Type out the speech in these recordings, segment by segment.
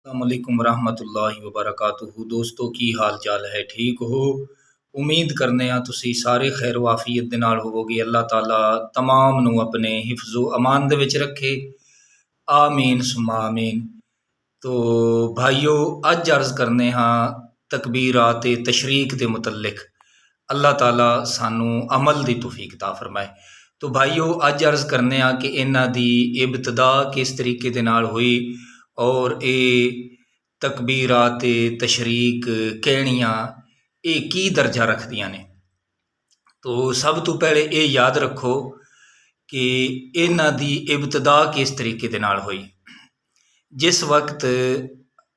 अस्सलामुअलैकुम वरहमतुल्लाहि वबरकातुहू। दोस्तों की हाल चाल है, ठीक हो? उम्मीद करने तुसी सारे खैर वाफियत दे नाल होवोगे। अल्लाह ताला तमाम नू अपने हिफ्ज़ो अमान दे विच रखे, आमीन सुम्मा आमीन। तो भाईओ, अज अर्ज़ करने हाँ तकबीरात तशरीक के मुतल्लिक। अल्लाह ताला सानू अमल की तौफीक अता फरमाए। तो भाईओ, अज अर्ज़ करने कि इन्हां दी इब्तदा किस तरीके दे नाल हुई और ये तकबीरात तशरीक कहणियाँ ये की दर्जा रखदियाँ ने। तो सब तो पहले ये याद रखो कि इन्हां दी इब्तदा किस तरीके दे नाल हुई। जिस वक्त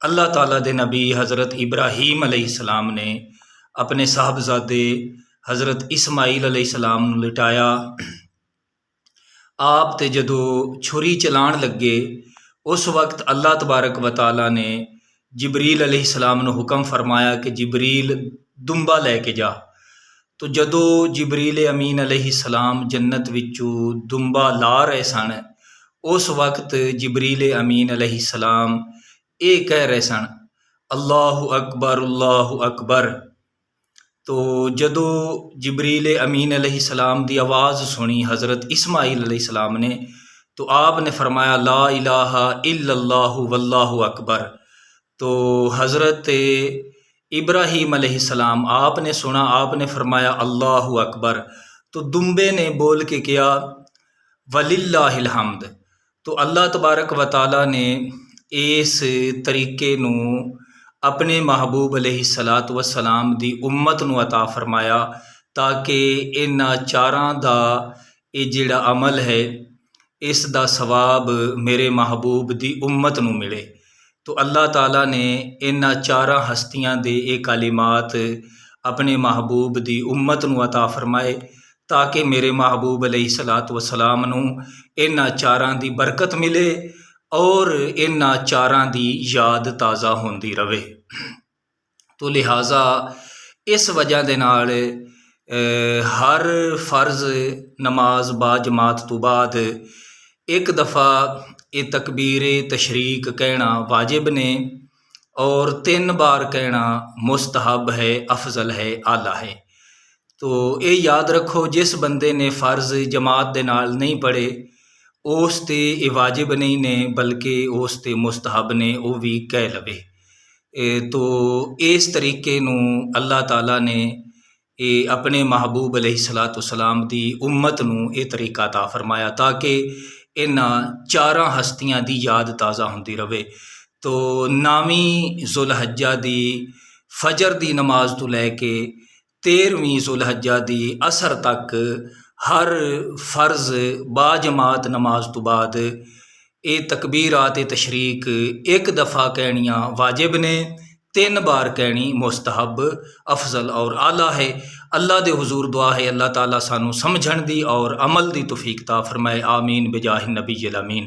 अल्लाह ताला दे नबी हज़रत इब्राहीम अलैहिस्सलाम ने अपने साहबजादे हज़रत इस्माईल अलैहिस्सलाम नूं लिटाया, आप ते जदों छुरी चलाण लगे उस वक्त अल्लाह तबारक व तआला ने जिबरील अलैहिस्सलाम नूं हुक्म फरमाया कि जिबरील दुंबा लैके जा। तो जदों जिबरील अमीन अलैहिस्सलाम जन्नत विचों दुंबा ला रहे सन, उस वक्त जिबरील अमीन अलैहिस्सलाम ये कह रहे सन, अल्लाहु अकबर अल्लाहु अकबर। तो जदों जिबरील अमीन अलैहिस्सलाम दी आवाज़ सुनी हज़रत इस्माईल अलैहिस्सलाम ने, तो आपने फरमाया ला इलाहा इल्लल्लाहु वल्लाहु अकबर। तो हज़रत इब्राहीम अलैहिस्सलाम आपने सुना, आपने फरमाया अल्लाहु अकबर। तो दुम्बे ने बोल के किया वलिल्लाहिल हम्द। तो अल्लाह तबारक व तआला ने इस तरीके नू अपने महबूब अलैहिस्सलातु वस्सलाम दी उम्मत नू अता फरमाया ताकि इन्हां चारां दा ये जिहड़ा अमल है इस दा सवाब मेरे महबूब दी उम्मत नू मिले। तो अल्लाह ताला ने इन्हां चारां हस्तियां दे ये कालिमात अपने महबूब दी उम्मत नू अता फरमाए ताकि मेरे महबूब अलैहिस्सलातु वस्सलाम नू इन्हां चारां दी बरकत मिले और इन्हां चारां दी याद ताज़ा होंदी रवे। तो लिहाजा इस वजह दे नाल हर फर्ज नमाज बाजमात तो बाद एक दफ़ा ये तकबीर तशरीक कहना वाजिब ने और 3 बार कहना मुस्तहब है, अफजल है, आला है। तो ये याद रखो, जिस बंदे ने फ़र्ज जमात दे नाल नहीं पढ़े उस ते ये वाजिब नहीं ने बल्कि उस ते मुस्तहब ने, वो भी कह लवे। तो इस तरीके नू अल्लाह ताला ने अपने महबूब अलैहिस्सलातु वस्सलाम दी उम्मत नू ये तरीका अता फरमाया ताकि इन्हां चारां हस्तियां दी याद ताज़ा होंदी रवे। तो 9वीं जुलहज्जा दी फजर दी नमाज तो लैके 13वीं जुलहज्जा दी असर तक हर फर्ज बाजमात नमाज तो बाद ये तकबीरात तशरीक एक दफ़ा कहनियाँ वाजिब ने, 3 बार कहनी मुस्तहब, अफजल और आला है। अल्लाह दे हुजूर दुआ है अल्लाह ताला सानू समझण दी और अमल दी तौफीक अता फरमाए। आमीन बिजाहि नबी अमीन।